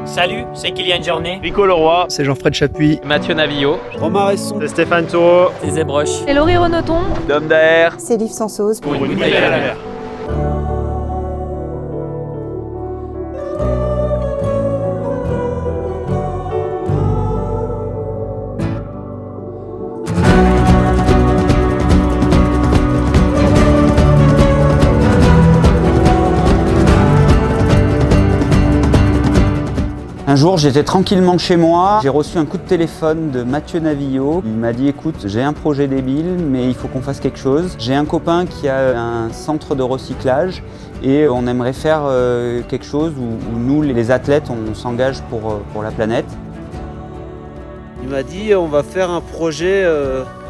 Salut, c'est Kylian Jornet. Rico Leroy. C'est Jean-Fred Chapuis. Mathieu Navillo. Romain Resson. C'est Stéphane Taureau. C'est Zebroche. C'est Laurie Renaudton. Dom Daher. C'est Liv Sansos. Pour une bouteille à la mer. Un jour, j'étais tranquillement chez moi, j'ai reçu un coup de téléphone de Mathieu Navillo. Il m'a dit « Écoute, j'ai un projet débile, mais il faut qu'on fasse quelque chose. J'ai un copain qui a un centre de recyclage et on aimerait faire quelque chose où nous, les athlètes, on s'engage pour la planète. » Il m'a dit on va faire un projet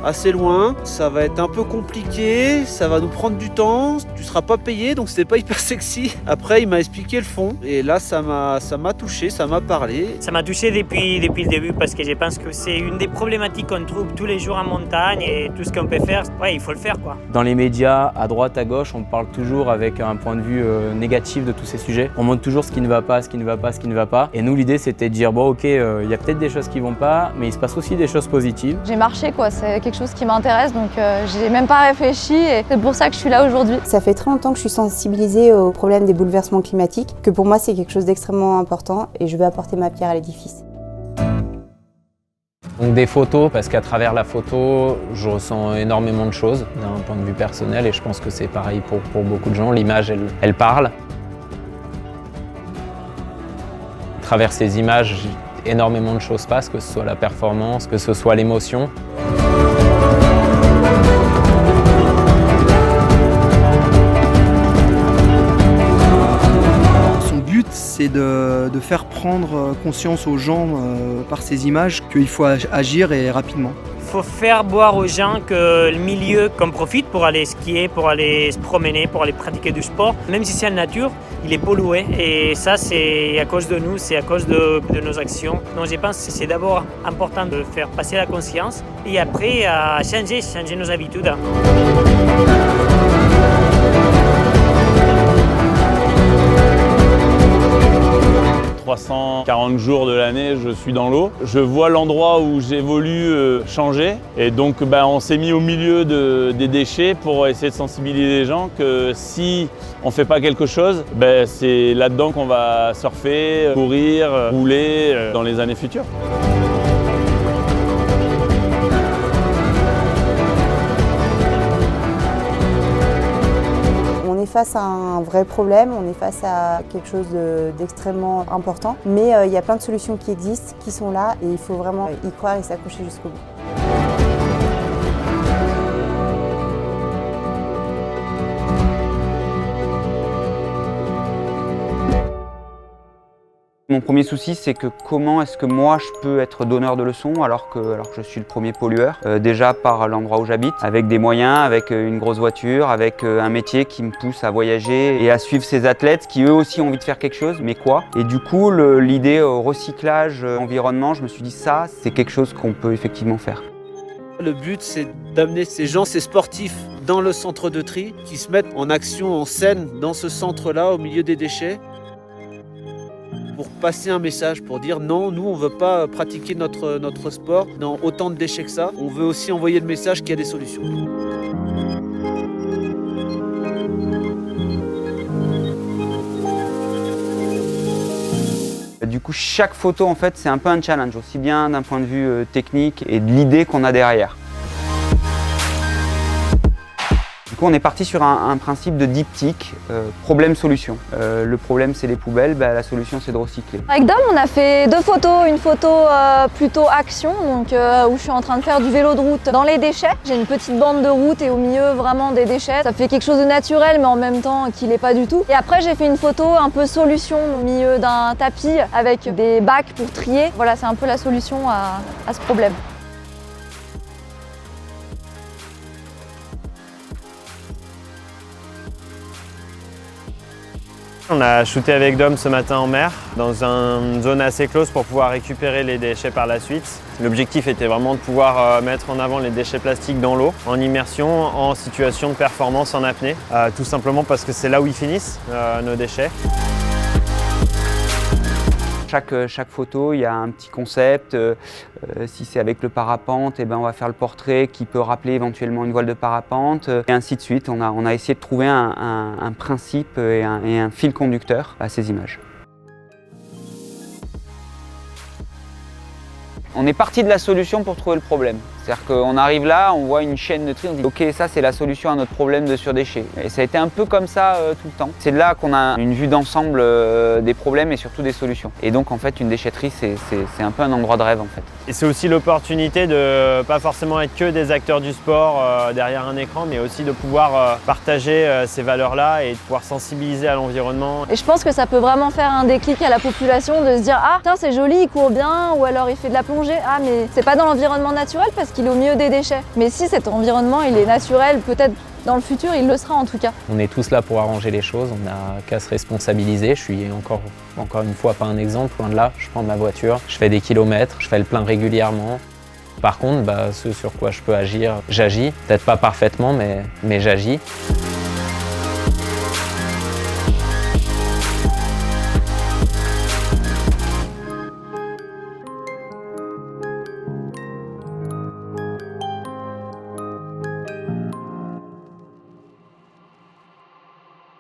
assez loin, ça va être un peu compliqué, ça va nous prendre du temps, tu seras pas payé donc c'était pas hyper sexy. Après il m'a expliqué le fond et là ça m'a touché, ça m'a parlé. Ça m'a touché depuis le début parce que je pense que c'est une des problématiques qu'on trouve tous les jours en montagne et tout ce qu'on peut faire, ouais, il faut le faire quoi. Dans les médias, à droite, à gauche, on parle toujours avec un point de vue négatif de tous ces sujets. On montre toujours ce qui ne va pas, ce qui ne va pas, ce qui ne va pas. Et nous, l'idée, c'était de dire, bon, ok, il y a peut-être des choses qui vont pas, mais il se passe aussi des choses positives. J'ai marché quoi, c'est quelque chose qui m'intéresse donc j'ai même pas réfléchi et c'est pour ça que je suis là aujourd'hui. Ça fait très longtemps que je suis sensibilisée au problème des bouleversements climatiques, que pour moi c'est quelque chose d'extrêmement important et je veux apporter ma pierre à l'édifice. Donc des photos, parce qu'à travers la photo, je ressens énormément de choses d'un point de vue personnel et je pense que c'est pareil pour beaucoup de gens. L'image, elle parle. À travers ces images, énormément de choses passent, que ce soit la performance, que ce soit l'émotion. C'est de faire prendre conscience aux gens par ces images qu'il faut agir et rapidement. Il faut faire boire aux gens que le milieu qu'on profite pour aller skier, pour aller se promener, pour aller pratiquer du sport, même si c'est en nature, il est pollué et ça c'est à cause de nous, c'est à cause de nos actions. Donc je pense que c'est d'abord important de faire passer la conscience et après à changer nos habitudes. 340 jours de l'année, je suis dans l'eau. Je vois l'endroit où j'évolue changer et donc on s'est mis au milieu des déchets pour essayer de sensibiliser les gens que si on ne fait pas quelque chose, c'est là-dedans qu'on va surfer, courir, rouler dans les années futures. On est face à un vrai problème, on est face à quelque chose d'extrêmement important, mais il y a plein de solutions qui existent, qui sont là et il faut vraiment y croire et s'accrocher jusqu'au bout. Mon premier souci, c'est que comment est-ce que moi je peux être donneur de leçons alors que je suis le premier pollueur. Déjà par l'endroit où j'habite, avec des moyens, avec une grosse voiture, avec un métier qui me pousse à voyager et à suivre ces athlètes qui eux aussi ont envie de faire quelque chose, mais quoi? Et du coup, l'idée recyclage, environnement, je me suis dit ça, c'est quelque chose qu'on peut effectivement faire. Le but c'est d'amener ces gens, ces sportifs dans le centre de tri, qui se mettent en action, en scène dans ce centre-là, au milieu des déchets. Pour passer un message, pour dire non, nous on ne veut pas pratiquer notre sport dans autant de déchets que ça. On veut aussi envoyer le message qu'il y a des solutions. Du coup, chaque photo en fait c'est un peu un challenge, aussi bien d'un point de vue technique et de l'idée qu'on a derrière. Du coup, on est parti sur un principe de diptyque, problème-solution. Le problème, c'est les poubelles, la solution, c'est de recycler. Avec Dom, on a fait deux photos. Une photo plutôt action, donc où je suis en train de faire du vélo de route dans les déchets. J'ai une petite bande de route et au milieu, vraiment des déchets. Ça fait quelque chose de naturel, mais en même temps qui l'est pas du tout. Et après, j'ai fait une photo un peu solution au milieu d'un tapis avec des bacs pour trier. Voilà, c'est un peu la solution à ce problème. On a shooté avec Dom ce matin en mer, dans une zone assez close pour pouvoir récupérer les déchets par la suite. L'objectif était vraiment de pouvoir mettre en avant les déchets plastiques dans l'eau, en immersion, en situation de performance en apnée, tout simplement parce que c'est là où ils finissent, nos déchets. Chaque photo, il y a un petit concept. Si c'est avec le parapente, on va faire le portrait qui peut rappeler éventuellement une voile de parapente, et ainsi de suite. On a essayé de trouver un principe et un fil conducteur à ces images. On est parti de la solution pour trouver le problème. C'est-à-dire qu'on arrive là, on voit une chaîne de tri, on dit ok, ça c'est la solution à notre problème de surdéchets. Et ça a été un peu comme ça tout le temps. C'est de là qu'on a une vue d'ensemble des problèmes et surtout des solutions. Et donc en fait une déchetterie c'est un peu un endroit de rêve en fait. Et c'est aussi l'opportunité de pas forcément être que des acteurs du sport derrière un écran, mais aussi de pouvoir partager ces valeurs-là et de pouvoir sensibiliser à l'environnement. Et je pense que ça peut vraiment faire un déclic à la population de se dire ah putain c'est joli, il court bien, ou alors il fait de la plongée, ah mais c'est pas dans l'environnement naturel parce qu'il est au milieu des déchets. Mais si cet environnement il est naturel, peut-être dans le futur il le sera en tout cas. On est tous là pour arranger les choses, on n'a qu'à se responsabiliser. Je suis encore une fois pas un exemple, loin de là. Je prends ma voiture, je fais des kilomètres, je fais le plein régulièrement. Par contre, ce sur quoi je peux agir, j'agis. Peut-être pas parfaitement, mais j'agis.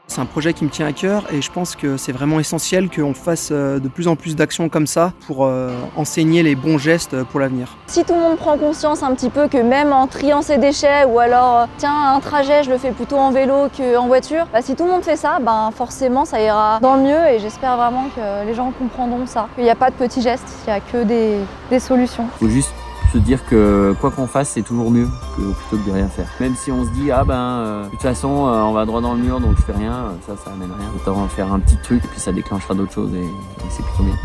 C'est un projet qui me tient à cœur et je pense que c'est vraiment essentiel qu'on fasse de plus en plus d'actions comme ça pour enseigner les bons gestes pour l'avenir. Si tout le monde prend conscience un petit peu que même en triant ses déchets ou alors tiens un trajet je le fais plutôt en vélo qu'en voiture, si tout le monde fait ça, forcément ça ira dans le mieux et j'espère vraiment que les gens comprendront ça. Il n'y a pas de petits gestes, il n'y a que des solutions. Faut juste se dire que quoi qu'on fasse, c'est toujours mieux plutôt que de rien faire. Même si on se dit de toute façon on va droit dans le mur donc je fais rien, ça amène rien. Autant faire un petit truc et puis ça déclenchera d'autres choses et c'est plutôt bien.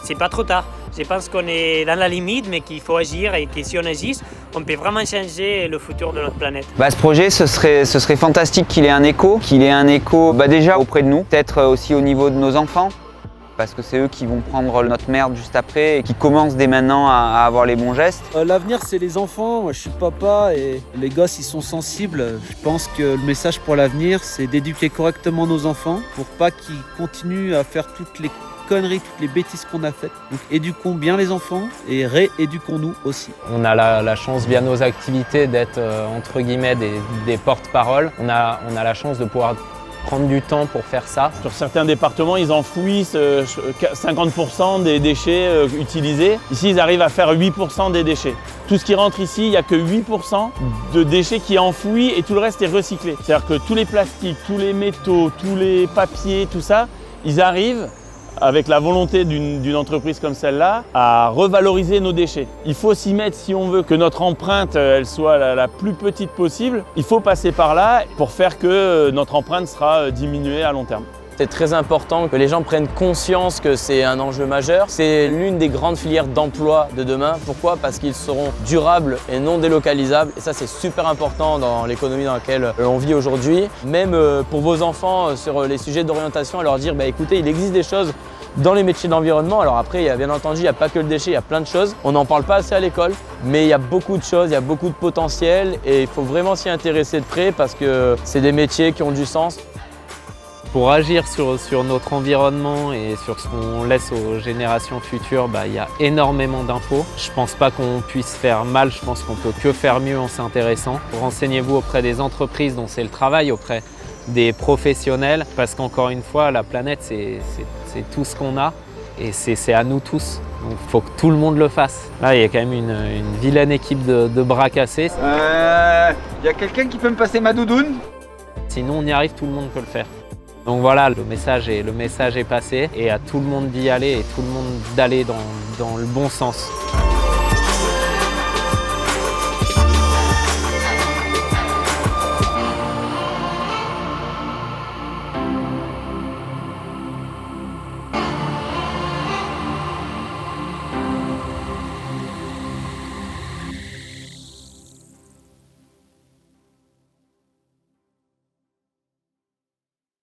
C'est pas trop tard. Je pense qu'on est dans la limite, mais qu'il faut agir et que si on agit, on peut vraiment changer le futur de notre planète. Ce projet, ce serait fantastique qu'il ait un écho, déjà auprès de nous, peut-être aussi au niveau de nos enfants, parce que c'est eux qui vont prendre notre merde juste après et qui commencent dès maintenant à avoir les bons gestes. L'avenir, c'est les enfants. Moi, je suis papa et les gosses, ils sont sensibles. Je pense que le message pour l'avenir, c'est d'éduquer correctement nos enfants pour pas qu'ils continuent à faire toutes les conneries, toutes les bêtises qu'on a faites. Donc éduquons bien les enfants et rééduquons-nous aussi. On a la chance via nos activités d'être entre guillemets des porte-paroles. On a la chance de pouvoir prendre du temps pour faire ça. Sur certains départements, ils enfouissent 50% des déchets utilisés. Ici, ils arrivent à faire 8% des déchets. Tout ce qui rentre ici, il n'y a que 8% de déchets qui est enfoui et tout le reste est recyclé. C'est-à-dire que tous les plastiques, tous les métaux, tous les papiers, tout ça, ils arrivent avec la volonté d'une entreprise comme celle-là, à revaloriser nos déchets. Il faut s'y mettre si on veut que notre empreinte elle soit la plus petite possible. Il faut passer par là pour faire que notre empreinte sera diminuée à long terme. C'est très important que les gens prennent conscience que c'est un enjeu majeur. C'est l'une des grandes filières d'emploi de demain. Pourquoi? Parce qu'ils seront durables et non délocalisables. Et ça, c'est super important dans l'économie dans laquelle on vit aujourd'hui. Même pour vos enfants, sur les sujets d'orientation, à leur dire écoutez, il existe des choses dans les métiers d'environnement. Alors après, bien entendu, il n'y a pas que le déchet, il y a plein de choses. On n'en parle pas assez à l'école, mais il y a beaucoup de choses, il y a beaucoup de potentiel et il faut vraiment s'y intéresser de près parce que c'est des métiers qui ont du sens. Pour agir sur notre environnement et sur ce qu'on laisse aux générations futures, il y a énormément d'infos. Je ne pense pas qu'on puisse faire mal, je pense qu'on peut que faire mieux en s'intéressant. Renseignez-vous auprès des entreprises dont c'est le travail, auprès des professionnels, parce qu'encore une fois, la planète, c'est tout ce qu'on a et c'est à nous tous. Donc il faut que tout le monde le fasse. Là, il y a quand même une vilaine équipe de bras cassés. Y a quelqu'un qui peut me passer ma doudoune? Sinon, on y arrive, tout le monde peut le faire. Donc voilà, le message est passé et à tout le monde d'y aller et tout le monde d'aller dans le bon sens.